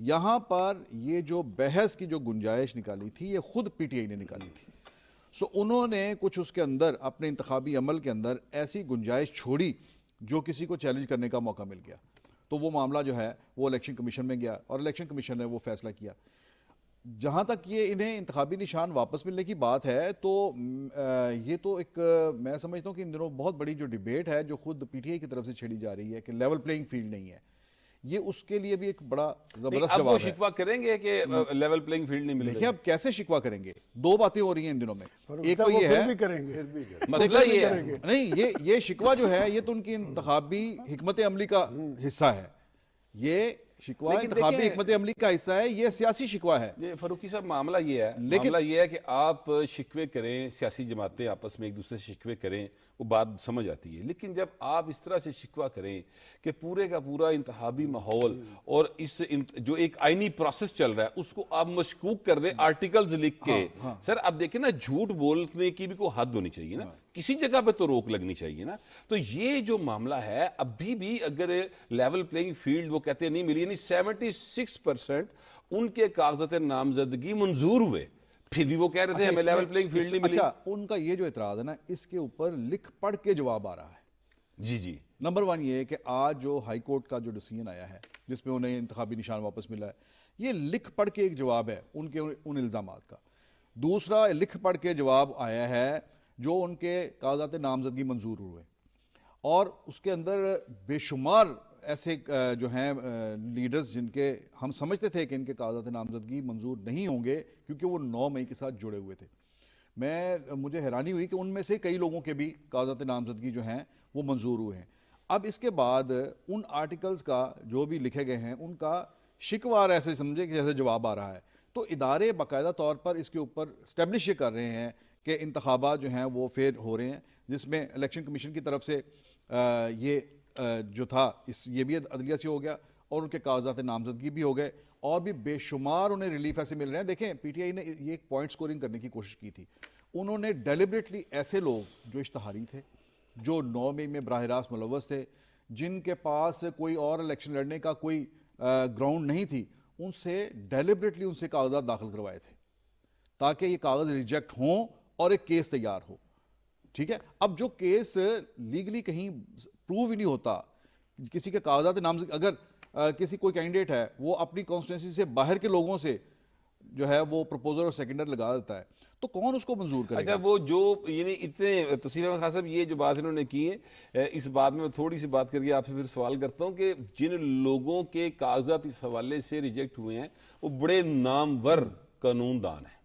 یہاں پر یہ جو بحث کی جو گنجائش نکالی تھی یہ خود پی ٹی آئی نے نکالی تھی. سو انہوں نے کچھ اس کے اندر اپنے انتخابی عمل کے اندر ایسی گنجائش چھوڑی جو کسی کو چیلنج کرنے کا موقع مل گیا. تو وہ معاملہ جو ہے وہ الیکشن کمیشن میں گیا اور الیکشن کمیشن نے وہ فیصلہ کیا. جہاں تک یہ انہیں انتخابی نشان واپس ملنے کی بات ہے تو یہ تو ایک میں سمجھتا ہوں کہ ان دنوں بہت بڑی جو ڈیبیٹ ہے جو خود پی ٹی آئی کی طرف سے چھیڑی جا رہی ہے کہ لیول پلینگ فیلڈ نہیں ہے, یہ اس کے لیے بھی ایک بڑا زبردست اب وہ جواب ہے. شکوہ کریں گے کہ لیول پلینگ فیلڈ نہیں مل دیکھیں رہی. اب کیسے شکوہ کریں گے, دو باتیں ہو رہی ہیں ان دنوں میں. ایک صاحب تو وہ یہ پھر ہے بھی کریں گے, مسئلہ یہ ہے نہیں, یہ شکوہ جو ہے یہ تو ان کی انتخابی حکمت عملی کا حصہ ہے. یہ شکوہ لیکن انتخابی دیکھیں- حکمت عملی کا حصہ ہے, یہ سیاسی شکوہ ہے. یہ فاروقی صاحب معاملہ یہ ہے کہ آپ شکوے کریں, سیاسی جماعتیں آپس میں ایک دوسرے سے شکوے کریں, وہ بات سمجھ آتی ہے. لیکن جب آپ اس طرح سے شکوہ کریں کہ پورے کا پورا انتخابی ماحول اور اس جو ایک آئینی پروسیس چل رہا ہے اس کو آپ مشکوک کر دیں آرٹیکلز لکھ کے, سر اب دیکھیں نا جھوٹ بولنے کی بھی کوئی حد ہونی چاہیے نا, کسی جگہ پہ تو روک لگنی چاہیے نا. تو یہ جو معاملہ ہے ابھی بھی اگر لیول پلینگ فیلڈ وہ کہتے ہیں نہیں ملی, یعنی 76% ان کے کاغذات نامزدگی منظور ہوئے, پھر بھی وہ کہہ رہے تھے ہمیں لیول پلینگ فیلڈ نہیں ملی. اچھا, ان کا یہ جو اعتراض ہے نا اس کے اوپر لکھ پڑھ کے جواب آ رہا ہے. جی نمبر 1 یہ ہے کہ آج جو ہائی کورٹ کا جو ڈیسیژن آیا ہے جس میں انہیں انتخابی نشان واپس ملا ہے, یہ لکھ پڑھ کے ایک جواب ہے ان کے ان الزامات کا. دوسرا لکھ پڑھ کے جواب آیا ہے جو ان کے کاغذات نامزدگی منظور ہوئے, اور اس کے اندر بے شمار ایسے جو ہیں لیڈرز جن کے ہم سمجھتے تھے کہ ان کے کاغذات نامزدگی منظور نہیں ہوں گے کیونکہ وہ 9 مئی کے ساتھ جڑے ہوئے تھے. مجھے حیرانی ہوئی کہ ان میں سے کئی لوگوں کے بھی کاغذات نامزدگی جو ہیں وہ منظور ہوئے ہیں. اب اس کے بعد ان آرٹیکلز کا جو بھی لکھے گئے ہیں ان کا شکوار ایسے سمجھے کہ جیسے جواب آ رہا ہے. تو ادارے باقاعدہ طور پر اس کے اوپر اسٹیبلش یہ کر رہے ہیں کہ انتخابات جو ہیں وہ فیئر ہو رہے ہیں, جس میں الیکشن کمیشن کی طرف سے یہ جو تھا یہ بھی عدلیہ سے ہو گیا اور ان کے کاغذات نامزدگی بھی ہو گئے, اور بھی بے شمار انہیں ریلیف ایسے مل رہے ہیں. دیکھیں پی ٹی آئی نے یہ ایک پوائنٹ سکورنگ کرنے کی کوشش کی تھی. انہوں نے ڈیلیبریٹلی ایسے لوگ جو اشتہاری تھے, جو 9 مئی میں براہ راست ملوث تھے, جن کے پاس کوئی اور الیکشن لڑنے کا کوئی گراؤنڈ نہیں تھی, ان سے ڈیلیبریٹلی ان سے کاغذات داخل کروائے تھے تاکہ یہ کاغذ ریجیکٹ ہوں اور ایک کیس تیار ہو. ٹھیک ہے, اب جو کیس لیگلی کہیں پروو ہی نہیں ہوتا, کسی کے کاغذات نامزدگی اگر کسی کوئی کینڈیڈیٹ ہے وہ اپنی کانسٹیٹوئنسی سے باہر کے لوگوں سے جو ہے وہ پروپوزر اور سیکنڈر لگا دیتا ہے, تو کون اس کو منظور کرے گا؟ اچھا, وہ جو یعنی اتنے توصیف احمد خان صاحب یہ جو بات انہوں نے کی ہے, اس بات میں تھوڑی سی بات کر کے آپ سے پھر سوال کرتا ہوں کہ جن لوگوں کے کاغذات اس حوالے سے ریجیکٹ ہوئے ہیں وہ بڑے نامور قانون دان ہیں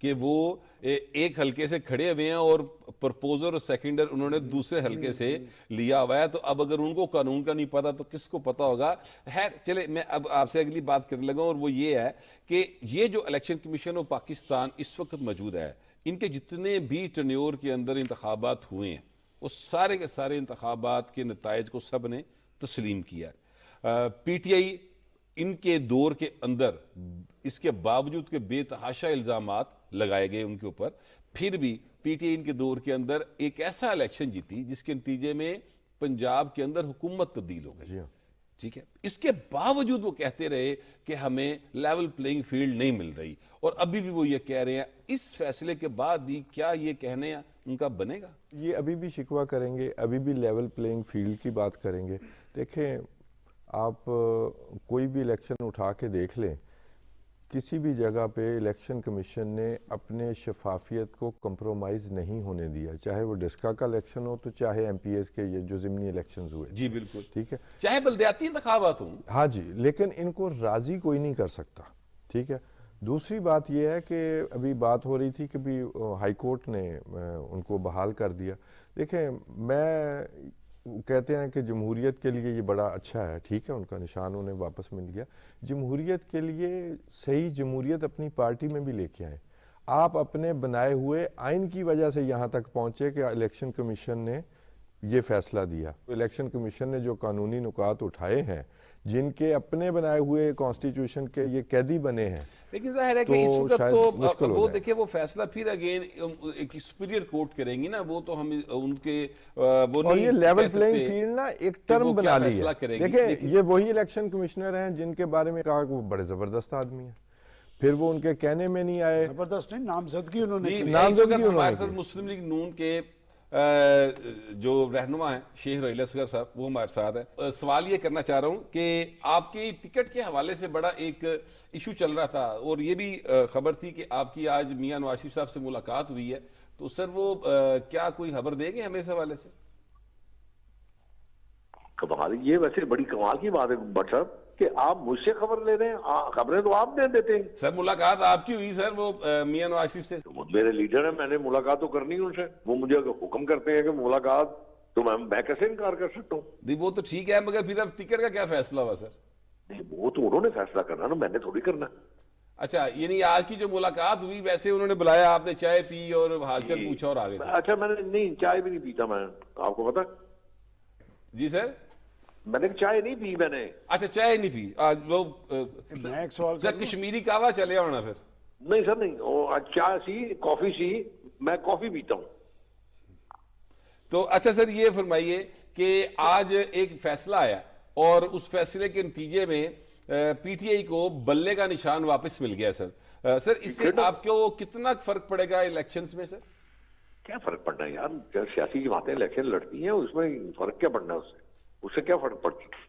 کہ وہ ایک حلقے سے کھڑے ہوئے ہیں اور پرپوزر اور سیکنڈر انہوں نے دوسرے حلقے سے لیا ہوا ہے. تو اب اگر ان کو قانون کا نہیں پتا تو کس کو پتا ہوگا؟ خیر چلے, میں اب آپ سے اگلی بات کرنے لگا, اور وہ یہ ہے کہ یہ جو الیکشن کمیشن آف پاکستان اس وقت موجود ہے, ان کے جتنے بھی ٹرنیور کے اندر انتخابات ہوئے ہیں وہ سارے کے سارے انتخابات کے نتائج کو سب نے تسلیم کیا. پی ٹی آئی ان کے دور کے اندر اس کے باوجود کہ بے تحاشا الزامات لگائے گئے ان کے اوپر, پھر بھی پی ٹی آئی ان کے دور کے اندر ایک ایسا الیکشن جیتی جس کے نتیجے میں پنجاب کے اندر حکومت تبدیل ہو گئی. ٹھیک ہے, اس کے باوجود وہ کہتے رہے کہ ہمیں لیول پلینگ فیلڈ نہیں مل رہی, اور ابھی بھی وہ یہ کہہ رہے ہیں. اس فیصلے کے بعد بھی کیا یہ کہنے ان کا بنے گا؟ یہ ابھی بھی شکوہ کریں گے, ابھی بھی لیول پلینگ فیلڈ کی بات کریں گے. دیکھیں آپ کوئی بھی الیکشن اٹھا کے دیکھ لیں, کسی بھی جگہ پہ الیکشن کمیشن نے اپنے شفافیت کو کمپرومائز نہیں ہونے دیا, چاہے وہ ڈسکا کا الیکشن ہو تو چاہے ایم پی ایس کے یہ جو ضمنی الیکشنز ہوئے. جی بالکل, ٹھیک ہے, چاہے بلدیاتی انتخابات ہوں. ہاں جی, لیکن ان کو راضی کوئی نہیں کر سکتا. ٹھیک ہے, دوسری بات یہ ہے کہ ابھی بات ہو رہی تھی کہ بھی ہائی کورٹ نے ان کو بحال کر دیا. دیکھیں میں کہتے ہیں کہ جمہوریت کے لیے یہ بڑا اچھا ہے, ٹھیک ہے, ان کا نشان انہیں واپس مل گیا. جمہوریت کے لیے صحیح جمہوریت اپنی پارٹی میں بھی لے کے آئیں. آپ اپنے بنائے ہوئے آئین کی وجہ سے یہاں تک پہنچے کہ الیکشن کمیشن نے یہ فیصلہ دیا. الیکشن کمیشن نے جو قانونی نکات اٹھائے ہیں, جن کے اپنے بنائے ہوئے کانسٹیٹیوشن کے یہ قیدی بنے ہیں, لیکن ظاہر ہے کہ تو اس وقت شاید تو مشکل ہو وہ جائے۔ دیکھیں وہ فیصلہ پھر اگین ایک سپیریئر کورٹ کریں گی نا، وہ تو ہم ان کے وہ اور یہ نہیں لیول کہہ پلینگ سکتے فیلڈ نا ایک کہ ٹرم وہ کیا بنا لی فیصلہ ہے۔ کرے گی۔ دیکھیں یہ وہی الیکشن کمشنر ہیں جن کے بارے میں کہا کہ وہ بڑے زبردست آدمی ہیں، پھر وہ ان کے کہنے میں نہیں آئے۔ زبردست نہیں، نامزدگی انہوں نے جی، کی۔ نامزدگی اس وقت انہوں نے ہمارے ساتھ کی۔ مسلم لیگ نون کے جو رہنما ہیں شیخ رحیل اصغر صاحب، وہ ہمارے ساتھ ہیں۔ سوال یہ کرنا چاہ رہا ہوں کہ آپ کی ٹکٹ کے حوالے سے بڑا ایک ایشو چل رہا تھا، اور یہ بھی خبر تھی کہ آپ کی آج میاں نواز شریف صاحب سے ملاقات ہوئی ہے، تو سر وہ کیا کوئی خبر دیں گے ہمیں اس حوالے سے؟ کمال، یہ ویسے بڑی کمال کی بات ہے بٹ صاحب کہ آپ مجھ سے خبر لے رہے ہیں، خبریں تو آپ دے دیتے ہیں۔ سر ملاقات آپ کی ہوئی سر وہ میاں نواز شریف سے؟ وہ میرے لیڈر ہیں، میں نے ملاقات تو کرنی ہے ان سے، وہ مجھے حکم کرتے ہیں کہ ملاقات، تو میں کیسے انکار کر سکتا ہوں؟ نہیں وہ تو ٹھیک ہے، مگر پھر اب ٹکٹ کا کیا فیصلہ ہوا سر؟ نہیں، وہ تو انہوں نے فیصلہ کرنا نا، میں نے تھوڑی کرنا۔ اچھا، یعنی آج کی جو ملاقات ہوئی ویسے انہوں نے بلایا، آپ نے چائے پی اور حال چال پوچھا اور آگے؟ اچھا، میں نے نہیں، چائے بھی نہیں پیتا میں، آپ کو پتا؟ جی سر؟ میں نے چائے نہیں پی میں نے۔ اچھا، چائے نہیں پی آج وہ میں ایک سوال سر کشمیری قہوہ چلے ہونا پھر؟ نہیں سر نہیں، وہ چائے سی، کافی سی، میں کافی پیتا ہوں۔ تو اچھا سر یہ فرمائیے کہ آج ایک فیصلہ آیا اور اس فیصلے کے نتیجے میں پی ٹی آئی کو بلے کا نشان واپس مل گیا سر۔ سر اس سے آپ کو کتنا فرق پڑے گا الیکشنز میں سر؟ کیا فرق پڑنا ہے یار، جب سیاسی جماعتیں الیکشن لڑتی ہیں اس میں فرق کیا پڑنا ہے؟ اس سے کیا فرق پڑتی ہے؟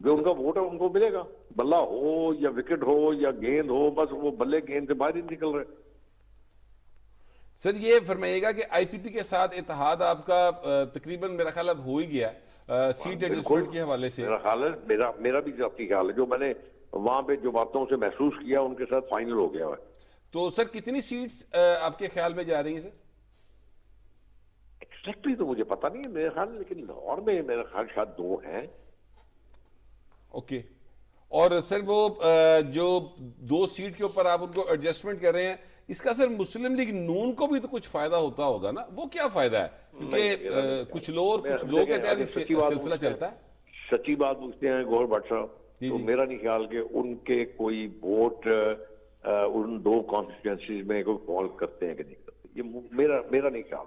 جو ان کا ووٹ ہے ان کو ملے گا، بلہ ہو یا وکٹ ہو یا گیند ہو، بس وہ بلے گیند سے باہر ہی نکل رہے۔ سر یہ فرمائیے گا کہ آئی پی پی کے ساتھ اتحاد آپ کا تقریباً میرا خیال اب ہو ہی گیا سیٹ ایڈجسٹمنٹ کے حوالے سے؟ میرا خیال ہے، میرا بھی ذاتی خیال ہے، جو میں نے وہاں پہ جو باتوں سے محسوس کیا ان کے ساتھ فائنل ہو گیا ہے۔ تو سر کتنی سیٹس آپ کے خیال میں جا رہی ہیں سر؟ ایکزیکٹلی تو مجھے پتا نہیں ہے میرے خیال، لیکن لاہور میں میرا خیال شاید 2 ہیں۔ اوکے، اور سر وہ جو 2 سیٹ کے اوپر آپ ان کو ایڈجسٹمنٹ کر رہے ہیں، اس کا سر مسلم لیگ نون کو بھی تو کچھ فائدہ ہوتا ہوگا نا؟ وہ کیا فائدہ ہے؟ کیونکہ کچھ لوگ کے تحت سلسلہ چلتا ہے۔ سچی بات پوچھتے ہیں گوھر بٹ صاحب، تو میرا نہیں خیال کہ ان کے کوئی ووٹ ان 2 کانسٹیٹوئنسیز میں کوئی فال کرتے ہیں کہ نہیں کرتے، یہ میرا نہیں خیال۔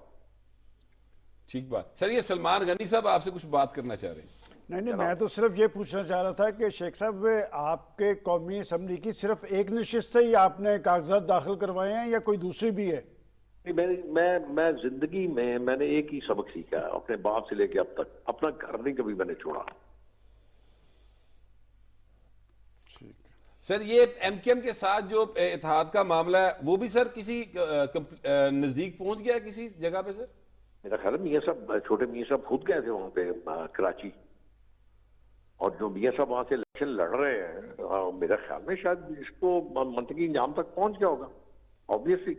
ٹھیک بات سر، یہ سلمان غنی صاحب آپ سے کچھ بات کرنا چاہ رہے ہیں۔ نہیں، میں تو صرف یہ پوچھنا چاہ رہا تھا کہ شیخ صاحب آپ کے قومی اسمبلی کی صرف ایک نشست سے ہی آپ نے کاغذات داخل کروائے ہیں یا کوئی دوسری بھی ہے؟ میں زندگی میں نے ایک ہی سبق سیکھا ہے اپنے باپ سے لے کے اب تک، اپنا گھر نہیں کبھی میں نے چھوڑا۔ سر یہ ایم کیو ایم کے ساتھ جو اتحاد کا معاملہ ہے وہ بھی سر کسی نزدیک پہنچ گیا کسی جگہ پہ سر؟ میرا خیال ہے میاں صاحب، چھوٹے میاں صاحب خود گئے تھے وہاں پہ کراچی، اور جو میاں صاحب وہاں سے الیکشن لڑ رہے ہیں، میرا خیال میں شاید اس کو منطقی انجام تک پہنچ گیا ہوگا، آبویسلی۔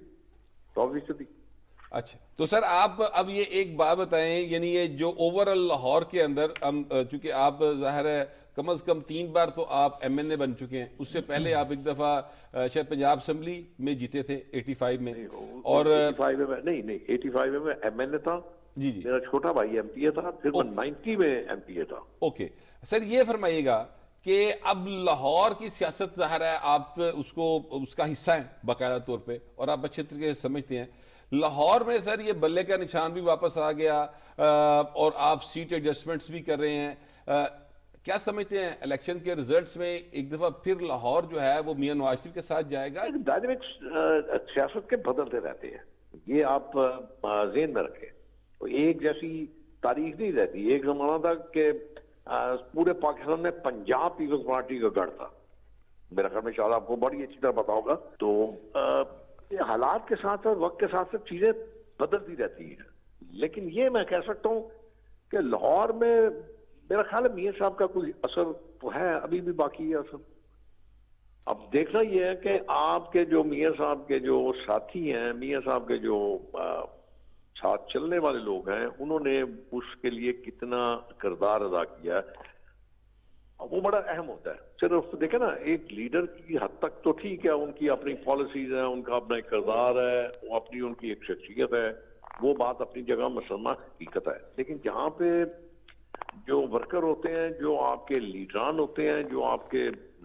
اچھا، تو سر آپ اب یہ ایک بات بتائیں، یعنی یہ جو اوورال لاہور کے اندر چونکہ آپ ظاہر ہے کم از کم 3 بار تو آپ ایم این اے بن چکے ہیں، اس سے پہلے آپ ایک دفعہ شاید پنجاب اسمبلی میں جیتے تھے 85 میں، اور 85 میں نہیں 85 میں ایم این اے تھا، جی جی میرا چھوٹا بھائی ایم پی اے تھا، پھر میں 90 میں ایم پی اے تھا۔ اوکے سر، یہ فرمائیے گا کہ اب لاہور کی سیاست ظاہر ہے آپ اس کا حصہ ہیں باقاعدہ طور پہ، اور آپ اچھے طریقے سے سمجھتے ہیں، لاہور میں سر یہ بلے کا نشان بھی واپس آ گیا اور آپ سیٹ ایڈجسٹمنٹس بھی کر رہے ہیں، کیا سمجھتے ہیں الیکشن کے ریزلٹس میں ایک دفعہ پھر لاہور جو ہے وہ میاں نواز شریف کے ساتھ جائے گا؟ ڈائنامکس سیاست کے بدلتے رہتے ہیں، یہ آپ ذہن میں رکھیں، تو ایک جیسی تاریخ نہیں رہتی۔ ایک زمانہ تھا کہ پورے پاکستان میں پنجاب پیپلز پارٹی کا گڑھ تھا، میرا خیال میں شاید آپ کو بڑی اچھی طرح پتا ہوگا، تو حالات کے ساتھ ساتھ وقت کے ساتھ ساتھ چیزیں بدلتی رہتی ہیں، لیکن یہ میں کہہ سکتا ہوں کہ لاہور میں میرا خیال ہے میاں صاحب کا کوئی اثر تو ہے، ابھی بھی باقی ہے اثر۔ اب دیکھنا یہ ہے کہ آپ کے جو میاں صاحب کے جو ساتھی ہیں، میاں صاحب کے جو ساتھ چلنے والے لوگ ہیں، انہوں نے اس کے لیے کتنا کردار ادا کیا ہے، وہ بڑا اہم ہوتا ہے۔ صرف دیکھیں نا، ایک لیڈر کی حد تک تو ٹھیک ہے، ان کی اپنی پالیسیز ہیں، ان کا اپنا ایک کردار ہے، وہ اپنی ان کی ایک شخصیت ہے، وہ بات اپنی جگہ مسلمہ حقیقت ہے، لیکن جہاں پہ جو ورکر ہوتے ہیں، جو آپ کے لیڈران ہوتے ہیں، جو آپ کے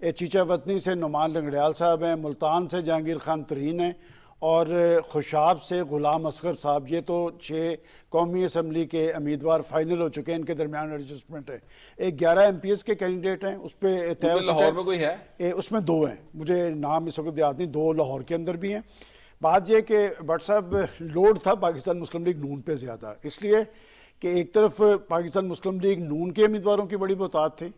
چیچا وطنی سے نعمان لنگڑیال صاحب ہیں، ملتان سے جہانگیر خان ترین ہیں، اور خوشاب سے غلام اصغر صاحب. یہ تو 6 قومی اسمبلی کے امیدوار فائنل ہو چکے ہیں، ان کے درمیان ایڈجسٹمنٹ ہے. ایک 11 MP کے کینڈیڈیٹ ہیں، اس پہ طے ہو چکا ہے. لاہور میں کوئی ہے؟ اس میں 2 ہیں، مجھے نام اس وقت یاد نہیں، 2 لاہور کے اندر بھی ہیں. بات یہ کہ بٹ صاحب لوڈ تھا پاکستان مسلم لیگ نون پہ زیادہ، اس لیے کہ ایک طرف پاکستان مسلم لیگ نون کے امیدواروں کی بڑی بہتات تھی،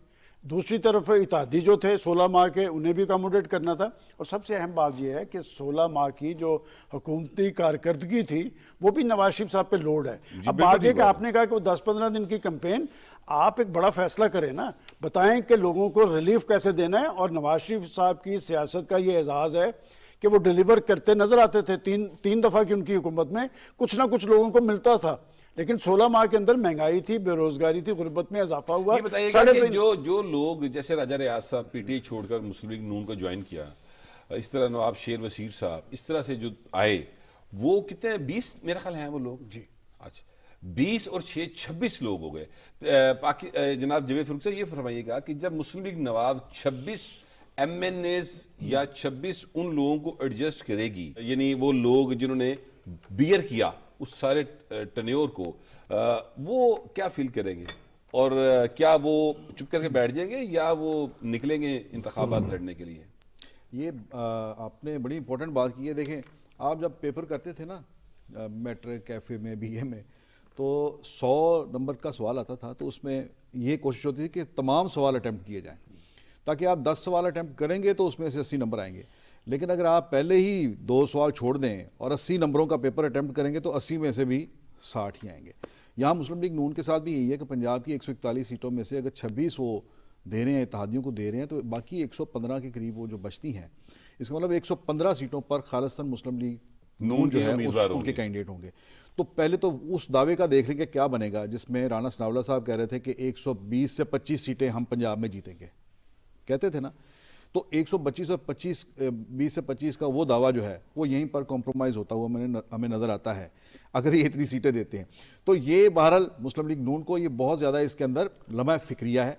دوسری طرف اتحادی جو تھے 16 ماہ کے، انہیں بھی اکاموڈیٹ کرنا تھا. اور سب سے اہم بات یہ ہے کہ 16 ماہ کی جو حکومتی کارکردگی تھی وہ بھی نواز شریف صاحب پہ لوڈ ہے. اب بات یہ کہ آپ نے کہا کہ وہ 10-15 دن کی کمپین، آپ ایک بڑا فیصلہ کریں نا، بتائیں کہ لوگوں کو ریلیف کیسے دینا ہے. اور نواز شریف صاحب کی سیاست کا یہ اعزاز ہے کہ وہ ڈیلیور کرتے نظر آتے تھے. تین دفعہ کی ان کی حکومت میں کچھ نہ کچھ لوگوں کو ملتا تھا، لیکن 16 ماہ کے اندر مہنگائی تھی، بے روزگاری تھی، غربت میں اضافہ ہوا. یہ بتائیے گا کہ جو لوگ جیسے راجہ ریاض صاحب پی ٹی آئی چھوڑ کر مسلم لیگ نون کو جوائن کیا، اس طرح نواب شیر وسیر صاحب اس طرح سے جو آئے، وہ کتنے 20 میرا خیال ہیں وہ لوگ؟ جی اچھا 20 اور 6 26 لوگ ہو گئے. جناب جوید فاروق صاحب یہ فرمائیے گا کہ جب مسلم لیگ نواز 26 MNAs یا 26 ان لوگوں کو ایڈجسٹ کرے گی، یعنی وہ لوگ جنہوں نے بیئر کیا اس سارے ٹنیور کو، وہ کیا فیل کریں گے؟ اور کیا وہ چپ کر کے بیٹھ جائیں گے یا وہ نکلیں گے انتخابات لڑنے کے لیے؟ یہ آپ نے بڑی امپورٹنٹ بات کی ہے. دیکھیں آپ جب پیپر کرتے تھے نا میٹرک کیفے میں BA میں، تو 100 نمبر کا سوال آتا تھا، تو اس میں یہ کوشش ہوتی تھی کہ تمام سوال اٹیمپٹ کیے جائیں، تاکہ آپ 10 سوال اٹیمپٹ کریں گے تو اس میں سے 80 نمبر آئیں گے. لیکن اگر آپ پہلے ہی 2 سوال چھوڑ دیں اور 80 نمبروں کا پیپر اٹیمپٹ کریں گے تو 80 میں سے بھی 60 ہی آئیں گے. یہاں مسلم لیگ نون کے ساتھ بھی یہی ہے کہ پنجاب کی 141 سیٹوں میں سے اگر 26 وہ دے رہے ہیں، اتحادیوں کو دے رہے ہیں، تو باقی 115 کے قریب وہ جو بچتی ہیں، اس کا مطلب 115 سیٹوں پر خالصتاً مسلم لیگ نون جو ہے ان کے کینڈیڈیٹ ہوں گے. تو پہلے تو اس دعوے کا دیکھ لیں کہ کیا بنے گا، جس میں رانا ثناءاللہ صاحب کہہ رہے تھے کہ 120 سے 25 سیٹیں ہم پنجاب میں جیتیں گے، کہتے تھے نا. تو 125 اور 20 سے 25 کا وہ دعویٰ جو ہے وہ یہیں پر کمپرومائز ہوتا ہوا ہمیں نظر آتا ہے اگر یہ اتنی سیٹیں دیتے ہیں. تو یہ بہرحال مسلم لیگ نون کو یہ بہت زیادہ اس کے اندر لمحہ فکریہ ہے.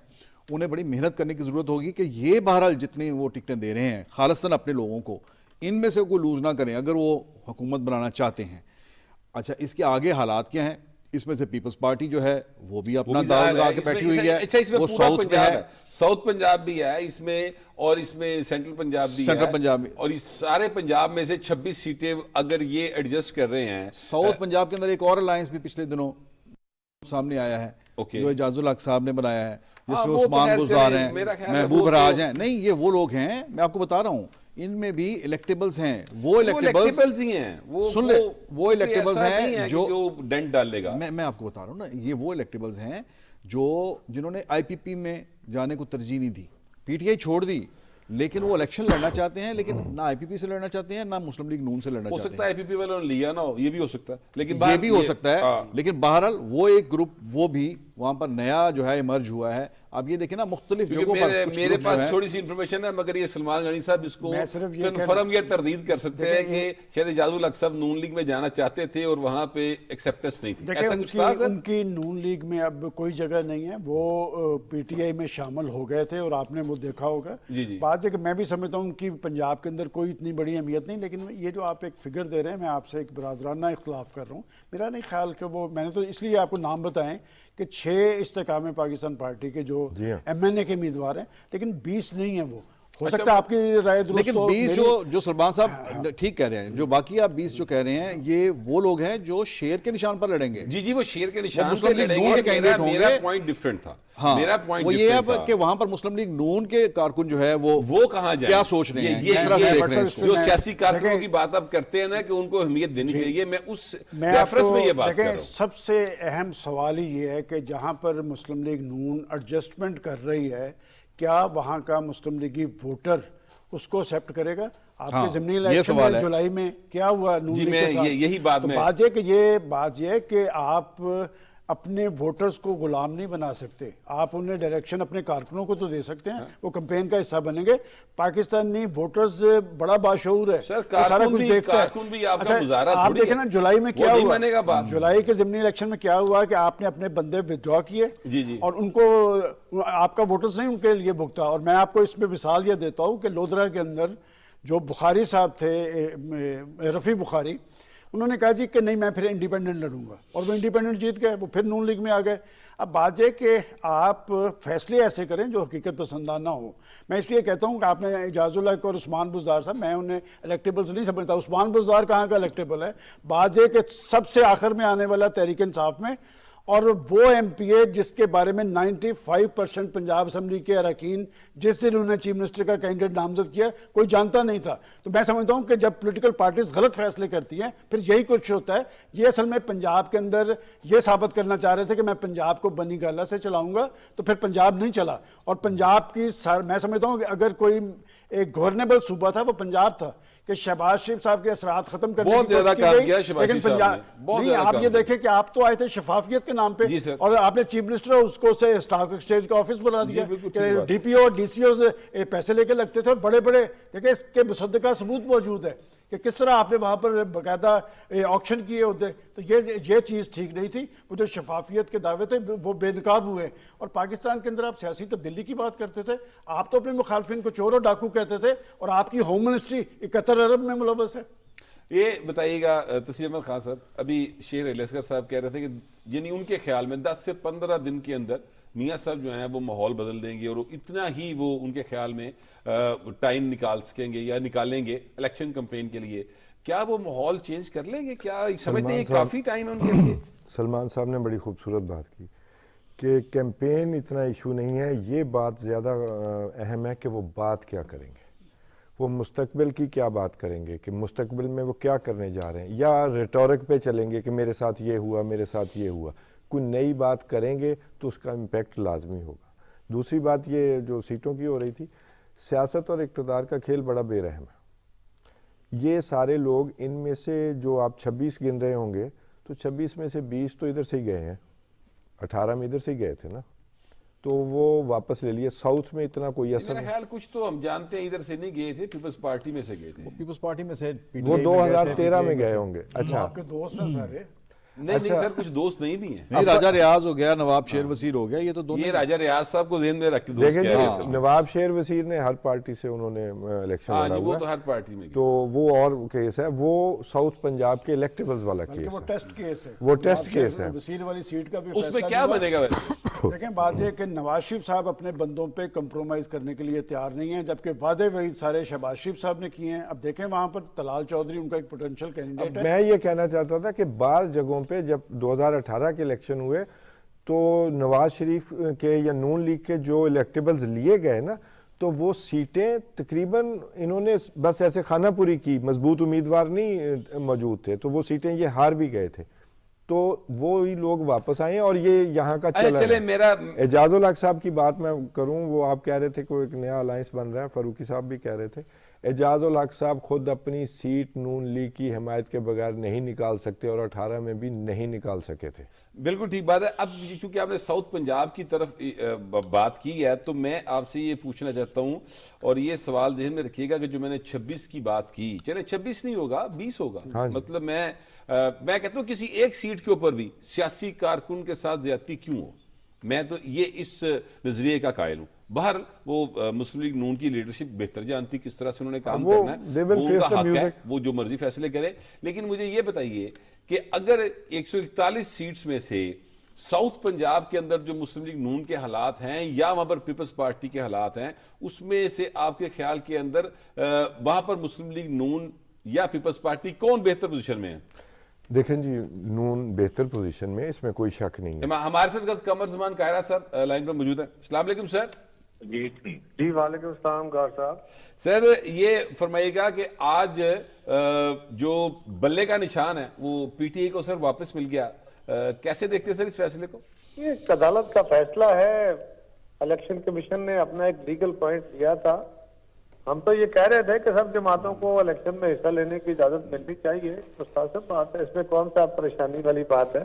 انہیں بڑی محنت کرنے کی ضرورت ہوگی کہ یہ بہرحال جتنے وہ ٹکٹیں دے رہے ہیں خالصتاً اپنے لوگوں کو، ان میں سے کوئی لوز نہ کریں اگر وہ حکومت بنانا چاہتے ہیں. اچھا اس کے آگے حالات کیا ہیں؟ اس میں سے پیپلز پارٹی جو ہے وہ بھی اپنا داؤ لگا کے بیٹھی ہوئی ہے. وہ ساؤتھ میں ہے، ساؤتھ پنجاب بھی ہے اس میں، اور اس میں سینٹرل پنجاب بھی ہے، سینٹرل پنجاب میں، اور اس سارے پنجاب میں سے 26 سیٹیں اگر یہ ایڈجسٹ کر رہے ہیں. ساؤتھ پنجاب کے اندر ایک اور الائنس بھی پچھلے دنوں سامنے آیا ہے جو اعجاز الحق صاحب نے بنایا ہے، جس میں عثمان گزدار ہیں، محبوب راج ہیں. نہیں یہ وہ لوگ ہیں، میں آپ کو بتا رہا ہوں، ان میں بھی الیکٹیبلز ہیں. وہ الیکٹیبلز ہی ہیں، سن لے، وہ الیکٹیبلز ہیں جو ڈنٹ ڈال گا. میں آپ کو بتا رہا ہوں نا، یہ وہ الیکٹیبلز ہیں جنہوں نے IPP میں جانے کو ترجیح نہیں دی، PTI چھوڑ دی، لیکن وہ الیکشن لڑنا چاہتے ہیں، لیکن نہ IPP سے لڑنا چاہتے ہیں نہ مسلم لیگ نون سے لڑنا چاہتے ہیں. ہو سکتا ہے IPP والوں نے لیا نہ ہو، یہ بھی ہو سکتا ہے، لیکن یہ بھی ہو سکتا ہے. لیکن بہرحال وہ ایک گروپ وہ بھی وہاں پر نیا جو ہے ایمرج ہوا ہے. اب یہ دیکھیں نا مختلف جگہوں پر میرے پاس تھوڑی سی انفارمیشن ہے، مگر یہ سلمان غنی صاحب اس کو کنفرم یا تردید کر سکتے ہیں کہ شاید اعجاز الحق صاحب نون لیگ میں جانا چاہتے تھے اور وہاں پہ ایکسیپٹنس نہیں تھی. ایسا کچھ تھا؟ ان کی نون لیگ میں اب کوئی جگہ نہیں ہے، وہ PTI میں شامل ہو گئے تھے اور آپ نے وہ دیکھا ہوگا. بات ہے کہ میں بھی سمجھتا ہوں کہ پنجاب کے اندر کوئی اتنی بڑی اہمیت نہیں، لیکن یہ جو آپ ایک فگر دے رہے ہیں، میں آپ سے ایک برادرانہ اختلاف کر رہا ہوں. میرا نہیں خیال کہ وہ، میں نے تو اس لیے آپ کو نام بتائیں کہ 6 استحکام پاکستان پارٹی کے جو MNA کے امیدوار ہیں، لیکن 20 نہیں ہیں. وہ ہو سکتا ہے آپ کی رائے درست، لیکن 20 جو سلمان صاحب ٹھیک کہہ رہے ہیں، جو باقی آپ 20 جو کہہ رہے ہیں، یہ وہ لوگ ہیں جو شیر کے نشان پر لڑیں گے. جی وہ شیر کے نشان پر لڑیں گے. میرا پوائنٹ ڈیفرنٹ تھا. میرا پوائنٹ وہ یہ ہے کہ وہاں پر مسلم لیگ نون کے کارکن جو ہے وہ کہاں جائیں، کیا سوچ رہے ہیں، جو سیاسی کارکنوں کی بات آپ کرتے ہیں نا کہ ان کو اہمیت دینی چاہیے. میں اس ریفرنس میں یہ بات کر رہا ہوں. سب سے اہم سوال ہی یہ ہے کہ جہاں پر مسلم لیگ نون ایڈجسٹمنٹ کر رہی ہے، کیا وہاں کا مسلم لیگی ووٹر اس کو ایکسیپٹ کرے گا؟ آپ کے ضمنی الیکشن میں جولائی میں کیا ہوا نون لیگ کے ساتھ؟ یہی بات میں بات یہ کہ آپ اپنے ووٹرز کو غلام نہیں بنا سکتے. آپ انہیں ڈائریکشن اپنے کارکنوں کو تو دے سکتے ہیں, وہ کمپین کا حصہ بنیں گے. پاکستانی ووٹرز بڑا باشعور ہے, سر سارا کچھ دیکھتا ہے. کارکن بھی آپ کا مظاہرہ آپ تھوڑی دیکھیں نا جولائی میں کیا ہوا, جولائی کے ضمنی الیکشن میں کیا ہوا کہ آپ نے اپنے بندے وِدڈرا کیے اور ان کو آپ کا ووٹرز نہیں ان کے لیے بھگتا. اور میں آپ کو اس میں مثال یہ دیتا ہوں کہ لودھرا کے اندر جو بخاری صاحب تھے, رفیع بخاری, انہوں نے کہا جی کہ نہیں میں پھر انڈیپینڈنٹ لڑوں گا, اور وہ انڈیپینڈنٹ جیت گئے, وہ پھر نون لیگ میں آ گئے. اب بات یہ کہ آپ فیصلے ایسے کریں جو حقیقت پسندانہ ہوں. میں اس لیے کہتا ہوں کہ آپ نے اعجاز الحق اور عثمان بزدار صاحب, میں انہیں الیکٹیبلز نہیں سمجھتا. عثمان بزدار کہاں کا الیکٹیبل ہے؟ بات یہ کہ سب سے آخر میں آنے والا تحریک انصاف میں, اور وہ ایم پی اے جس کے بارے میں 95% پنجاب اسمبلی کے اراکین جس دن انہوں نے چیف منسٹر کا کینڈیڈیٹ نامزد کیا کوئی جانتا نہیں تھا. تو میں سمجھتا ہوں کہ جب پولیٹیکل پارٹیز غلط فیصلے کرتی ہیں پھر یہی کچھ ہوتا ہے. یہ اصل میں پنجاب کے اندر یہ ثابت کرنا چاہ رہے تھے کہ میں پنجاب کو بنی گالہ سے چلاؤں گا, تو پھر پنجاب نہیں چلا. اور پنجاب کی میں سمجھتا ہوں کہ اگر کوئی ایک گورنیبل صوبہ تھا وہ پنجاب تھا, کہ شہباز شریف صاحب کے اثرات ختم کرنے بہت زیادہ کام کیا شہباز لیکن شریف صاحب نے. نہیں, آپ یہ دیکھیں کہ آپ تو آئے تھے شفافیت کے نام پہ, اور آپ نے چیف منسٹر اس کو سے اسٹاک ایکسچینج کا آفس بنا دیا کہ ڈی پی او اور ڈی سی او سے پیسے لے کے لگتے تھے, اور بڑے بڑے دیکھیں اس کے مصدقہ ثبوت موجود ہے کہ کس طرح آپ نے وہاں پر باقاعدہ آکشن کیے ہوتے. تو یہ چیز ٹھیک نہیں تھی. وہ جو شفافیت کے دعوے تھے وہ بے نقاب ہوئے. اور پاکستان کے اندر آپ سیاسی تبدیلی کی بات کرتے تھے, آپ تو اپنے مخالفین کو چور اور ڈاکو کہتے تھے, اور آپ کی ہوم منسٹری 71 ارب میں ملوث ہے. یہ بتائیے گا تسلیم احمد خان صاحب, ابھی شیر علی اصغر صاحب کہہ رہے تھے کہ یعنی ان کے خیال میں 10 سے 15 دن کے اندر میاں صاحب جو ہیں وہ ماحول بدل دیں گے, اور اتنا ہی وہ ان کے خیال میں ٹائم نکال سکیں گے یا نکالیں گے الیکشن کمپین کے لیے. کیا وہ ماحول چینج کر لیں گے؟ کیا سمجھتے ہیں کافی ٹائم ہے ان کے لیے؟ سلمان صاحب نے بڑی خوبصورت بات کی کہ کیمپین اتنا ایشو نہیں ہے, یہ بات زیادہ اہم ہے کہ وہ بات کیا کریں گے, وہ مستقبل کی کیا بات کریں گے, کہ مستقبل میں وہ کیا کرنے جا رہے ہیں, یا ریٹورک پہ چلیں گے کہ میرے ساتھ یہ ہوا, میرے ساتھ یہ ہوا. کوئی نئی بات کریں گے تو اس کا امپیکٹ لازمی ہوگا. دوسری بات یہ جو سیٹوں کی ہو رہی تھی, سیاست اور اقتدار کا کھیل بڑا بے رحم ہے. یہ سارے لوگ ان میں سے جو آپ 26 گن رہے ہوں گے تو 26 میں سے 20 تو ادھر سے ہی گئے ہیں, 18 میں ادھر سے ہی گئے تھے نا, تو وہ واپس لے لیے. ساؤتھ میں اتنا کوئی اثر میرا خیال کچھ تو ہم جانتے ہیں ادھر سے نہیں گئے تھے, پیپلز پارٹی میں سے گئے تھے. پیپلز پارٹی میں سے وہ 2013 میں گئے ہوں گے. اچھا آپ کے دوست ہیں سارے؟ نہیں سر, کچھ دوست نہیں بھی ہیں. نہیں, راجہ ریاض ہو گیا, نواب شیر وزیر ہو گیا, یہ تو دونوں. یہ راجہ ریاض صاحب کو ذہن میں رکھ کے دیکھیں جی, نواب شیر وزیر نے ہر پارٹی سے انہوں نے الیکشن لڑا ہوا, وہ تو ہر پارٹی میں, تو وہ اور کیس ہے, وہ ساؤتھ پنجاب کے الیکٹیبلز والا کیس ہے, وہ ٹیسٹ کیس ہے, وہ ٹیسٹ کیس ہے. وزیر والی سیٹ کا بھی اس میں کیا بنے گا ویسے؟ دیکھیں بات یہ کہ نواز شریف صاحب اپنے بندوں پہ کمپرومائز کرنے کے لیے تیار نہیں ہیں, جبکہ وعدے وہی سارے شہباز شریف صاحب نے کیے ہیں. اب دیکھیں وہاں پر طلال چودھری ان کا ایک پوٹینشیل کینڈیڈیٹ ہے. میں یہ کہنا چاہتا تھا کہ بعض جگہوں پہ جب 2018 کے الیکشن ہوئے تو نواز شریف کے یا نون لیگ کے جو الیکٹیبلز لیے گئے نا, تو وہ سیٹیں تقریباً انہوں نے بس ایسے خانہ پوری کی, مضبوط امیدوار نہیں موجود تھے, تو وہ سیٹیں یہ ہار بھی گئے تھے. تو وہی لوگ واپس آئے ہیں, اور یہ یہاں کا چلا ہے. اعجاز الحق صاحب کی بات میں کروں, وہ آپ کہہ رہے تھے کوئی ایک نیا الائنس بن رہا ہے, فاروقی صاحب بھی کہہ رہے تھے. اعجاز الحق صاحب خود اپنی سیٹ نون لیگ کی حمایت کے بغیر نہیں نکال سکتے, اور 18 میں بھی نہیں نکال سکے تھے. بالکل ٹھیک بات ہے. اب چونکہ آپ نے ساؤتھ پنجاب کی طرف بات کی ہے, تو میں آپ سے یہ پوچھنا چاہتا ہوں, اور یہ سوال ذہن میں رکھیے گا کہ جو میں نے 26 کی بات کی, چلے 26 نہیں ہوگا 20 ہوگا, مطلب میں کہتا ہوں کسی ایک سیٹ کے اوپر بھی سیاسی کارکن کے ساتھ زیادتی کیوں ہو, میں تو یہ اس نظریے کا قائل ہوں. باہر وہ مسلم لیگ نون کی لیڈرشپ بہتر جانتی کس طرح سے انہوں نے کام کرنا ہے, وہ ان کا حق ہے, وہ جو مرضی فیصلے کرے. لیکن مجھے یہ بتائیے کہ اگر 141 سیٹس میں سے ساؤتھ پنجاب کے اندر جو مسلم لیگ نون کے حالات ہیں یا وہاں پر پیپلز پارٹی کے حالات ہیں, اس میں سے آپ کے خیال کے اندر وہاں پر مسلم لیگ نون یا پیپلز پارٹی کون بہتر پوزیشن میں ہے؟ دیکھیں جی, نون بہتر پوزیشن میں, اس میں کوئی شک نہیں ہے. ہمارے ساتھ قمر زمان قاہرہ صاحب لائن پر موجود ہیں. السلام علیکم سر. جی وعلیکم السلام گار صاحب. سر یہ فرمائیے گا کہ آج جو بلے کا نشان ہے وہ پی ٹی آئی کو سر واپس مل گیا, کیسے دیکھتے ہیں سر اس فیصلے کو؟ یہ عدالت کا فیصلہ ہے, الیکشن کمیشن نے اپنا ایک لیگل پوائنٹ دیا تھا. ہم تو یہ کہہ رہے تھے کہ سب جماعتوں کو الیکشن میں حصہ لینے کی اجازت ملنی چاہیے. استاد صاحب بات ہے, اس میں کون سا پریشانی والی بات ہے؟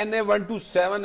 NA 127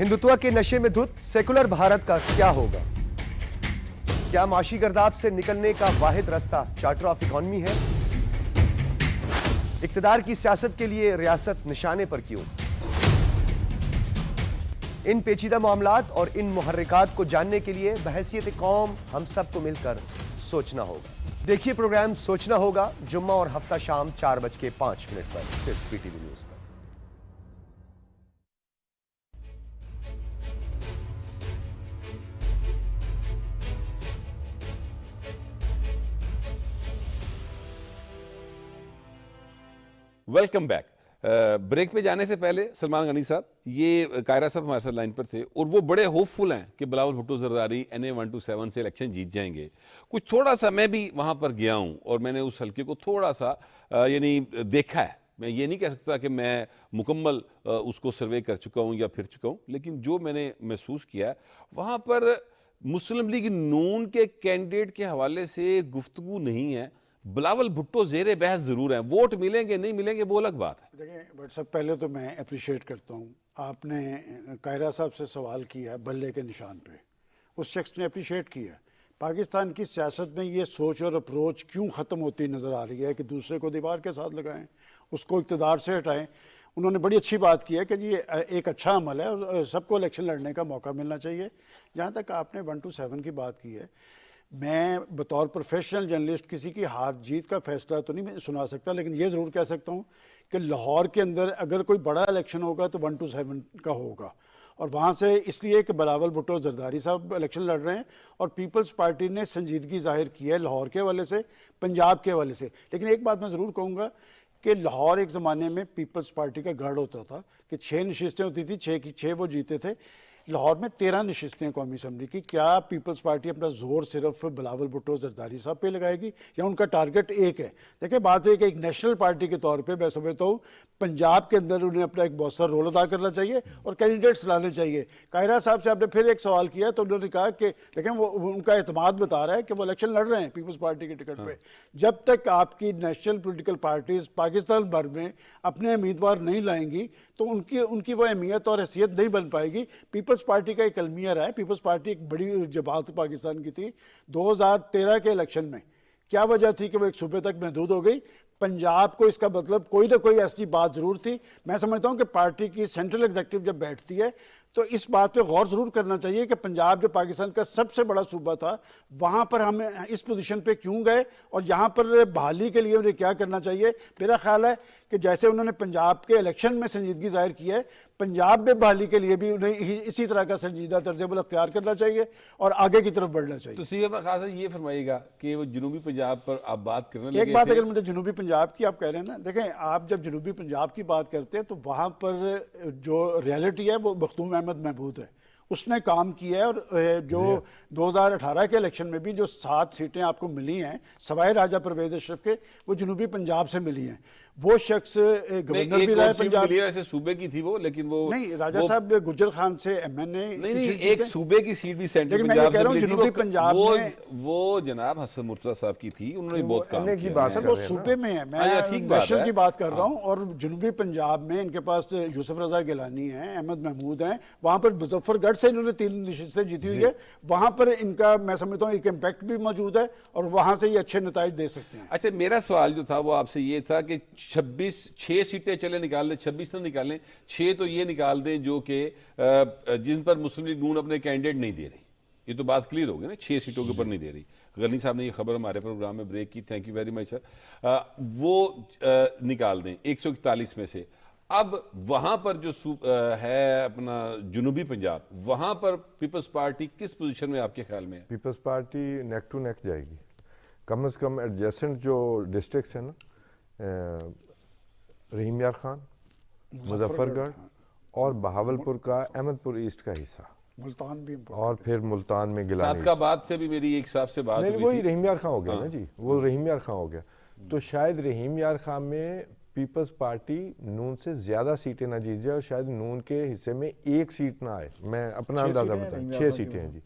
ہندوتوا کے نشے میں دھت سیکولر بھارت کا کیا ہوگا؟ کیا معاشی گرداب سے نکلنے کا واحد راستہ چارٹر آف اکانومی ہے؟ اقتدار کی سیاست کے لیے ریاست نشانے پر کیوں؟ ان پیچیدہ معاملات اور ان محرکات کو جاننے کے لیے بحیثیت قوم ہم سب کو مل کر سوچنا ہوگا۔ دیکھیے پروگرام سوچنا ہوگا جمعہ اور ہفتہ شام 4:05 پر صرف PTV نیوز پر۔ Welcome back. بریک پہ جانے سے پہلے سلمان غنی صاحب، یہ قاہرہ صاحب ہمارے ساتھ لائن پر تھے اور وہ بڑے ہوپ فل ہیں کہ بلاول بھٹو زرداری NA 127 سے الیکشن جیت جائیں گے۔ کچھ تھوڑا سا میں بھی وہاں پر گیا ہوں اور میں نے اس حلقے کو تھوڑا سا یعنی دیکھا ہے۔ میں یہ نہیں کہہ سکتا کہ میں مکمل اس کو سروے کر چکا ہوں یا پھر چکا ہوں، لیکن جو میں نے محسوس کیا ہے وہاں پر مسلم لیگ نون کے کینڈیڈیٹ کے حوالے سے گفتگو نہیں ہے۔ بلاول بھٹو زیر بحث ضرور ہیں، ووٹ ملیں گے نہیں ملیں گے وہ الگ بات ہے۔ دیکھیں بٹ صاحب، پہلے تو میں اپریشیٹ کرتا ہوں، آپ نے قاہرہ صاحب سے سوال کیا ہے بلے کے نشان پہ، اس شخص نے اپریشیٹ کیا۔ پاکستان کی سیاست میں یہ سوچ اور اپروچ کیوں ختم ہوتی نظر آ رہی ہے کہ دوسرے کو دیوار کے ساتھ لگائیں، اس کو اقتدار سے ہٹائیں؟ انہوں نے بڑی اچھی بات کی ہے کہ جی ایک اچھا عمل ہے اور سب کو الیکشن لڑنے کا موقع ملنا چاہیے۔ جہاں تک آپ نے 127 کی بات کی ہے، میں بطور پروفیشنل جرنلسٹ کسی کی ہار جیت کا فیصلہ تو نہیں سنا سکتا، لیکن یہ ضرور کہہ سکتا ہوں کہ لاہور کے اندر اگر کوئی بڑا الیکشن ہوگا تو 127 کا ہوگا، اور وہاں سے اس لیے کہ بلاول بھٹو زرداری صاحب الیکشن لڑ رہے ہیں اور پیپلز پارٹی نے سنجیدگی ظاہر کی ہے لاہور کے حوالے سے، پنجاب کے حوالے سے۔ لیکن ایک بات میں ضرور کہوں گا کہ لاہور ایک زمانے میں پیپلز پارٹی کا گڑھ ہوتا تھا کہ 6 نشستیں ہوتی تھی، 6 کی 6 وہ جیتے تھے۔ لاہور میں 13 نشستیں قومی اسمبلی کی۔ کیا پیپلز پارٹی اپنا زور صرف بلاول بھٹو زرداری صاحب پہ لگائے گی یا ان کا ٹارگٹ ایک ہے؟ دیکھیں بات ہے کہ ایک نیشنل پارٹی کے طور پہ میں سمجھتا ہوں پنجاب کے اندر انہیں اپنا ایک بہت سا رول ادا کرنا چاہیے اور کینڈیڈیٹس لانے چاہیے۔ قاہرہ صاحب سے آپ نے پھر ایک سوال کیا تو انہوں نے کہا کہ دیکھیں وہ ان کا اعتماد بتا رہا ہے کہ وہ الیکشن لڑ رہے ہیں پیپلز پارٹی کے ٹکٹ پہ۔ جب تک آپ کی نیشنل پولیٹیکل پارٹیز پاکستان بھر میں اپنے امیدوار نہیں لائیں گی تو ان کی وہ اہمیت اور حیثیت نہیں بن پائے گی۔ پیپلز پارٹی کا ایک المیہ رہا ہے، پیپلز پارٹی ایک بڑی جماعت پاکستان کی تھی۔ 2013 کے الیکشن میں کیا وجہ تھی کہ وہ ایک صوبے تک محدود ہو گئی؟ پنجاب کو اس کا مطلب کوئی نہ کوئی ایسی بات ضرور تھی۔ میں سمجھتا ہوں کہ پارٹی کی سینٹرل ایگزیکٹو جب بیٹھتی ہے تو اس بات پہ غور ضرور کرنا چاہیے کہ پنجاب جو پاکستان کا سب سے بڑا صوبہ تھا وہاں پر ہم اس پوزیشن پہ کیوں گئے اور یہاں پر بحالی کے لیے انہیں کیا کرنا چاہیے۔ میرا خیال ہے کہ جیسے انہوں نے پنجاب کے الیکشن میں سنجیدگی ظاہر کی ہے، پنجاب میں بحالی کے لیے بھی انہیں اسی طرح کا سنجیدہ طرز عمل اختیار کرنا چاہیے اور آگے کی طرف بڑھنا چاہیے۔ تو سی ایم خاصا یہ فرمائیے گا کہ وہ جنوبی پنجاب پر آپ بات کرنے لگے ایک بات اگر مجھے جنوبی پنجاب کی آپ کہہ رہے ہیں نا، دیکھیں آپ جب جنوبی پنجاب کی بات کرتے ہیں تو وہاں پر جو ریالٹی ہے وہ مختوم احمد محمود ہے، اس نے کام کیا ہے۔ اور جو 2018 کے الیکشن میں بھی جو 7 سیٹیں آپ کو ملی ہیں سوائے راجہ پرویز اشرف کے، وہ جنوبی پنجاب سے ملی ہیں۔ وہ شخص گورنر بھی رہا ہے پنجاب، ایسے صوبے کی تھی وہ، لیکن وہ نہیں راجہ صاحب گجر خان سے MNA نہیں ایک صوبے کی سیٹ بھی سینٹرل پنجاب سے ملی تھی، وہ جناب حسن مرتضیٰ صاحب کی تھی، انہوں نے بہت کام کیا۔ وہ صوبے میں ہے، میں نیشنل کی بات کر رہا ہوں، اور جنوبی پنجاب میں ان کے پاس یوسف رضا گیلانی ہیں، احمد محمود ہیں، وہاں پر مظفر گڑھ سے انہوں نے 3 نشستیں جیتی ہوئی ہے، وہاں پر ان کا میں سمجھتا ہوں ایک امپیکٹ بھی موجود ہے اور وہاں سے یہ اچھے نتائج دے سکتے ہیں۔ اچھا میرا سوال جو تھا وہ آپ سے یہ تھا کہ 6 سیٹیں چلے نکال لیں، 26 نہ نکالیں، 6 تو یہ نکال دیں جو کہ جن پر مسلم لیگ نون اپنے کینڈیڈیٹ نہیں دے رہی، یہ تو بات کلیئر ہوگی نا، 6 سیٹوں کے اوپر نہیں دے رہی۔ غنی صاحب نے یہ خبر ہمارے پروگرام میں بریک کی، تھینک یو ویری مچ سر۔ وہ نکال دیں 141 میں سے۔ اب وہاں پر جو ہے اپنا جنوبی پنجاب، وہاں پر پیپلز پارٹی کس پوزیشن میں آپ کے خیال میں ہے؟ پیپلز پارٹی نیک ٹو نیک جائے گی، کم از کم ایڈجسنٹ جو ڈسٹرکٹس ہیں نا، رحیم یار خان، مظفر گڑھ اور بہاولپور کا احمد پور ایسٹ کا حصہ، ملتان بھی اور پھر ملتان میں گیلانی، صادقآباد سے بھی میری ایک صاحب سے بات ہوئی، وہی رحیم یار خان ہو گیا نا جی، وہ رحیم یار خان ہو گیا۔ تو شاید رحیم یار خان میں پیپلز پارٹی نون سے زیادہ سیٹیں نہ جیت جائے اور شاید نون کے حصے میں 1 سیٹ نہ آئے، میں اپنا اندازہ بتاؤں 6 سیٹیں ہیں جی۔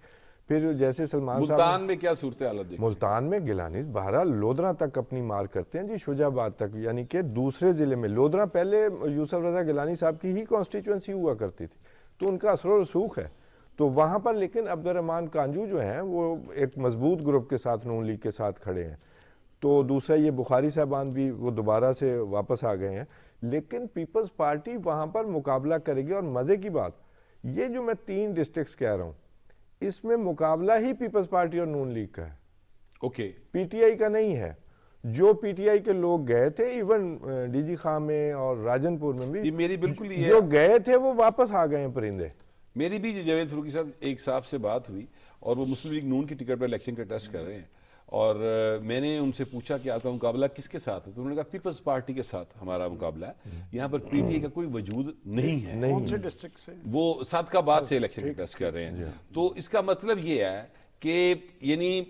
پھر جیسے سلمان صاحب ملتان میں کیا صورتحال ہے؟ ملتان میں گیلانی بہرحال لودھرا تک اپنی مار کرتے ہیں جی، شجاع آباد تک، یعنی کہ دوسرے ضلع میں لودھرا پہلے یوسف رضا گیلانی صاحب کی ہی کانسٹیچوئنسی ہوا کرتی تھی، تو ان کا اثر و رسوخ ہے. تو وہاں پر لیکن عبد الرحمان کانجو جو ہیں وہ ایک مضبوط گروپ کے ساتھ نون لیگ کے ساتھ کھڑے ہیں. تو دوسرا یہ بخاری صاحبان بھی وہ دوبارہ سے واپس آ گئے ہیں. لیکن پیپلز پارٹی وہاں پر مقابلہ کرے گی. اور مزے کی بات, یہ جو میں 3 ڈسٹرکٹس کہہ رہا ہوں, اس میں مقابلہ ہی پیپلز پارٹی اور نون لیگ کا ہے. اوکے, پی ٹی آئی کا نہیں ہے. جو پی ٹی آئی کے لوگ گئے تھے ایون ڈی جی خان میں اور راجن پور میں بھی, میری بالکل یہ جو گئے تھے وہ واپس آ گئے ہیں پرندے. میری بھی جاوید فاروقی صاحب ایک صاحب سے بات ہوئی اور وہ مسلم لیگ نون کی ٹکٹ پر الیکشن کا ٹیسٹ کر رہے ہیں, اور میں نے ان سے پوچھا کہ آپ کا مقابلہ کس کے ساتھ ہے, تو انہوں نے کہا پیپلز پارٹی کے ساتھ ہمارا مقابلہ ہے, یہاں پر پی ٹی آئی کا کوئی وجود نہیں ہے. کون سے ڈسٹرکٹ سے؟ وہ صادقآباد سے الیکشن کا ٹیسٹ کر رہے ہیں. تو اس کا مطلب یہ ہے کہ یعنی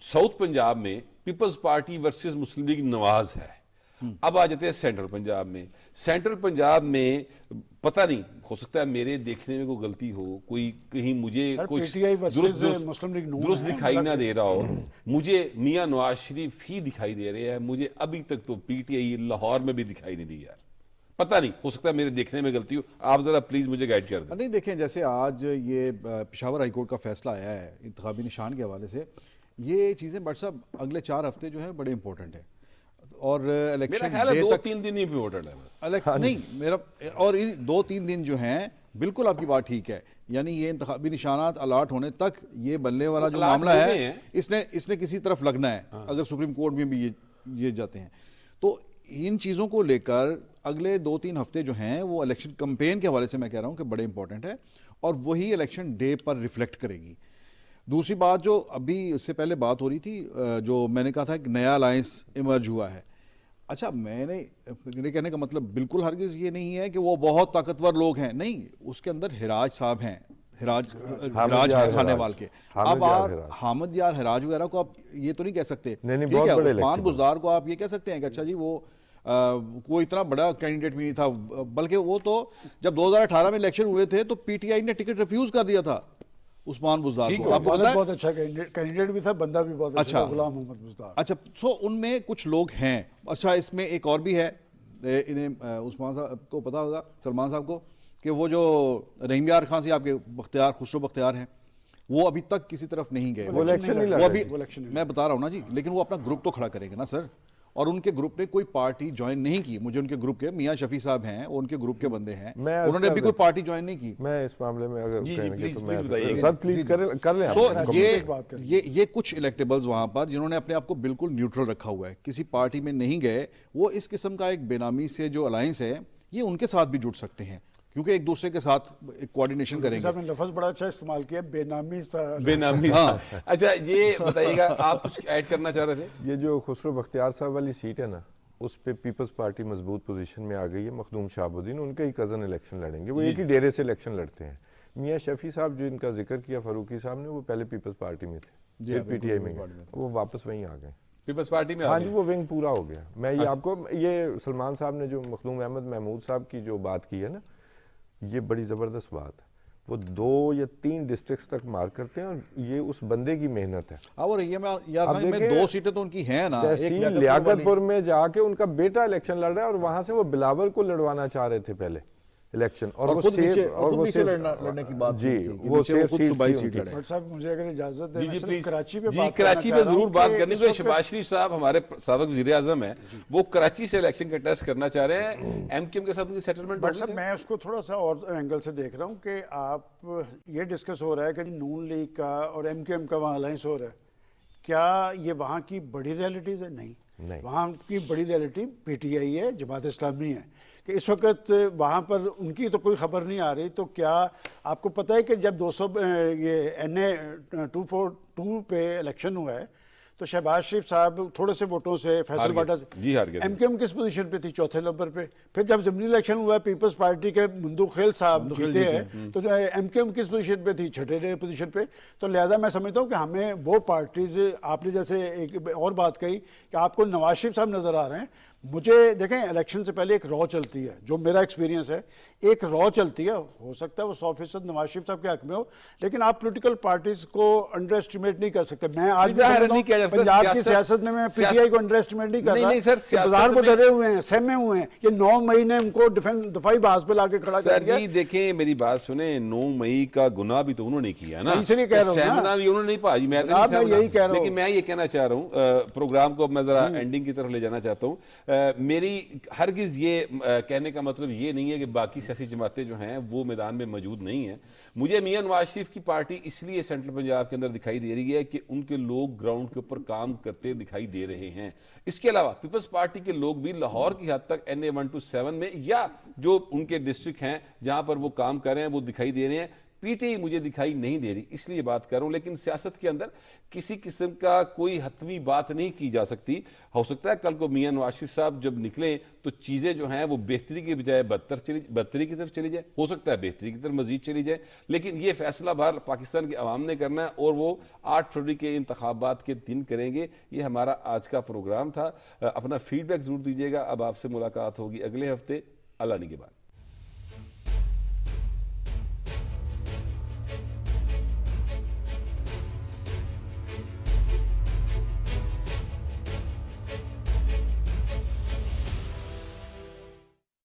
ساؤتھ پنجاب میں پیپلز پارٹی ورسز مسلم لیگ نواز ہے. اب آ جاتے ہیں سینٹرل پنجاب میں. سینٹرل پنجاب میں پتہ نہیں, ہو سکتا ہے میرے دیکھنے میں کوئی غلطی ہو, کوئی کہیں مجھے کچھ درست دکھائی نہ دے رہا ہو. مجھے میاں نواز شریف ہی دکھائی دے رہے ہیں, مجھے ابھی تک تو پی ٹی آئی لاہور میں بھی دکھائی نہیں دی. یار پتہ نہیں, ہو سکتا ہے میرے دیکھنے میں غلطی ہو, آپ ذرا پلیز مجھے گائیڈ کر دیں. نہیں دیکھیں, جیسے آج یہ پشاور ہائی کورٹ کا فیصلہ آیا ہے انتخابی نشان کے حوالے سے, یہ چیزیں بٹ صاحب اگلے 4 ہفتے جو ہیں بڑے امپورٹنٹ ہیں. اور الیکشن میرا خیال ہے 2-3 دن ہی امپورٹنٹ ہے. نہیں میرا, اور 2-3 دن جو ہیں بالکل آپ کی بات ٹھیک ہے, یعنی یہ انتخابی نشانات الاٹ ہونے تک یہ بننے والا جو معاملہ ہے اس نے کسی طرف لگنا ہے, اگر سپریم کورٹ میں بھی یہ جاتے ہیں. تو ان چیزوں کو لے کر اگلے 2-3 ہفتے جو ہیں وہ الیکشن کمپین کے حوالے سے میں کہہ رہا ہوں کہ بڑے امپورٹنٹ ہے, اور وہی الیکشن ڈے پر ریفلیکٹ کرے گی. دوسری بات جو ابھی اس سے پہلے بات ہو رہی تھی, جو میں نے کہا تھا ایک نیا الائنس ایمرج ہوا ہے. اچھا, میرے کہنے کا مطلب بالکل ہرگز یہ نہیں ہے کہ وہ بہت طاقتور لوگ ہیں, نہیں, اس کے اندر ہراج صاحب ہیں, ہراج خانے وال کے. اب آپ حامد یار ہراج وغیرہ کو آپ یہ تو نہیں کہہ سکتے, عثمان بزدار کو آپ یہ کہہ سکتے ہیں کہ اچھا جی وہ کوئی اتنا بڑا کینڈیڈیٹ بھی نہیں تھا, بلکہ وہ تو جب 2018 میں الیکشن ہوئے تھے تو پی ٹی آئی نے ٹکٹ ریفیوز کر دیا تھا عثمان بزدار کو. آپ کو پتہ ہے بہت اچھا کینڈیڈیٹ بھی تھا, بندہ بھی بہت اچھا, غلام محمد بزدار. اچھا, سو ان میں کچھ لوگ ہیں. اچھا, اس میں ایک اور بھی ہے, انہیں عثمان صاحب کو پتا ہوگا, سلمان صاحب کو, کہ وہ جو رحیم یار خان سے آپ کے خسرو بختیار ہیں, وہ ابھی تک کسی طرف نہیں گئے. وہ ابھی میں بتا رہا ہوں نا جی, لیکن وہ اپنا گروپ تو کھڑا کریں گے نا سر. اور ان کے گروپ نے کوئی پارٹی جوائن نہیں کی. مجھے ان کے گروپ کے میاں شفیع صاحب ہیں, ان کے گروپ کے بندے ہیں, انہوں نے ابھی کوئی پارٹی جوائن نہیں کی. میں اس معاملے میں اگر کہیں تو میں سر پلیز کر لیں. سو یہ کچھ الیکٹیبلز وہاں پر جنہوں نے اپنے آپ کو بالکل نیوٹرل رکھا ہوا ہے, کسی پارٹی میں نہیں گئے, وہ اس قسم کا ایک بے نامی سے جو الائنس ہے یہ ان کے ساتھ بھی جڑ سکتے ہیں, کیونکہ ایک دوسرے کے ساتھ کوارڈینیشن کریں گے. صاحب نے لفظ بڑا اچھا استعمال کیا, بے نامی. اچھا, یہ بتائیے گا, آپ کچھ ایڈ کرنا چاہ رہے تھے؟ یہ جو خسرو بختیار صاحب والی سیٹ ہے نا, اس پہ پیپلز پارٹی مضبوط پوزیشن میں آ گئی ہے. مخدوم شہاب الدین ان کے ہی کزن الیکشن لڑیں گے, وہ ایک ہی ڈیرے سے الیکشن لڑتے ہیں. میاں شفیع صاحب جو ان کا ذکر کیا فاروقی صاحب نے, وہ پہلے پیپلز پارٹی میں تھے, پھر پی ٹی آئی میں گئے, وہ واپس وہیں آ گئے پیپلز پارٹی میں. ہاں جی, وہ ونگ پورا ہو گیا. میں یہ آپ کو, یہ سلمان صاحب نے جو مخدوم احمد محمود صاحب کی جو بات کی ہے نا, یہ بڑی زبردست بات ہے. وہ 2 یا 3 ڈسٹرکٹس تک مار کرتے ہیں, اور یہ اس بندے کی محنت ہے. اور یہ میں 2 سیٹیں تو ان کی ہیں نا, تحصیل لیاقت پور میں جا کے ان کا بیٹا الیکشن لڑ رہا ہے, اور وہاں سے وہ بلاول کو لڑوانا چاہ رہے تھے پہلے الیکشن, اور وہ لڑنے کی بات جی, وہ سیف سیٹ ہے. ڈاکٹر صاحب مجھے اگر اجازت دیں, کراچی پہ کراچی پہ ضرور بات کرنی ہے. شہباز شریف صاحب ہمارے سابق وزیر اعظم ہیں, وہ کراچی سے الیکشن کا ٹیسٹ کرنا چاہ رہے ہیں. ایم کیو ایم کے ساتھ سیٹلمنٹ. ڈاکٹر صاحب میں اس کو تھوڑا سا اور اینگل سے دیکھ رہا ہوں کہ آپ یہ ڈسکس ہو رہا ہے کہ نون لیگ کا اور ایم کیو ایم کا وہاں الائنس ہو رہا ہے, کیا یہ وہاں کی بڑی ریئلٹیز ہے؟ نہیں, وہاں کی بڑی ریئلٹی پی ٹی آئی ہے, جماعت اسلامی ہے, کہ اس وقت وہاں پر ان کی تو کوئی خبر نہیں آ رہی. تو کیا آپ کو پتہ ہے کہ جب 200 یہ NA 242 پہ الیکشن ہوا ہے تو شہباز شریف صاحب تھوڑے سے ووٹوں سے فیصل باٹا سے, ایم کیو ایم کس پوزیشن پہ تھی؟ 4تھے نمبر پہ. پھر جب ضمنی الیکشن ہوا ہے, پیپلز پارٹی کے مندوق خیل صاحب جیتے ہیں, تو ایم کیو ایم کس پوزیشن پہ تھی؟ 6ٹھے پوزیشن پہ. تو لہٰذا میں سمجھتا ہوں کہ ہمیں وہ پارٹیز, آپ نے جیسے ایک اور بات کہی کہ آپ کو نواز شریف صاحب نظر آ رہے ہیں, مجھے دیکھیں الیکشن سے پہلے ایک را چلتی ہے, جو میرا ایکسپیرینس ہے, ایک را چلتی ہے. ہو سکتا ہے وہ 100% نواز شریف صاحب کے حق میں ہو, لیکن آپ پولیٹیکل پارٹیز کو انڈر ایسٹیمیٹ نہیں کر سکتے. میں آج پنجاب کی سیاست میں پی ٹی آئی کو انڈر ایسٹیمیٹ نہیں کر رہا. بازار کو ڈرے ہوئے ہیں, سہمے ہوئے ہیں. یہ 9 مئی نے ان کو دفاعی بحث پہ لا کے کھڑا کر دیا. دیکھیں میری بات سنیں, 9 مئی کا گناہ بھی تو انہوں نے کیا نا, اس لیے کہہ رہا ہوں سہمنا بھی انہوں نے نہیں پائی. میں یہی کہہ رہا ہوں, لیکن میں یہ کہنا چاہ رہا ہوں, پروگرام کو اب میں ذرا اینڈنگ کی طرف لے جانا چاہتا ہوں. میری ہرگز یہ کہنے کا مطلب یہ نہیں ہے کہ باقی سیاسی جماعتیں جو ہیں وہ میدان میں موجود نہیں ہیں. مجھے میاں نواز شریف کی پارٹی اس لیے سینٹرل پنجاب کے اندر دکھائی دے رہی ہے کہ ان کے لوگ گراؤنڈ کے اوپر کام کرتے دکھائی دے رہے ہیں. اس کے علاوہ پیپلز پارٹی کے لوگ بھی لاہور کی حد تک NA 127 میں یا جو ان کے ڈسٹرکٹ ہیں جہاں پر وہ کام کر رہے ہیں وہ دکھائی دے رہے ہیں. پی ٹی آئی مجھے دکھائی نہیں دے رہی, اس لیے بات کر رہا ہوں. لیکن سیاست کے اندر کسی قسم کا کوئی حتمی بات نہیں کی جا سکتی. ہو سکتا ہے کل کو میاں نواز شریف صاحب جب نکلیں تو چیزیں جو ہیں وہ بہتری کی بجائے بدتری کی طرف چلی جائے. ہو سکتا ہے بہتری کی طرف مزید چلی جائے, لیکن یہ فیصلہ بہر پاکستان کے عوام نے کرنا ہے, اور وہ 8 فروری کے انتخابات کے دن کریں گے. یہ ہمارا آج کا پروگرام تھا. اپنا فیڈ بیک ضرور دیجیے گا. اب آپ سے ملاقات ہوگی اگلے ہفتے. اللہ نگہبان.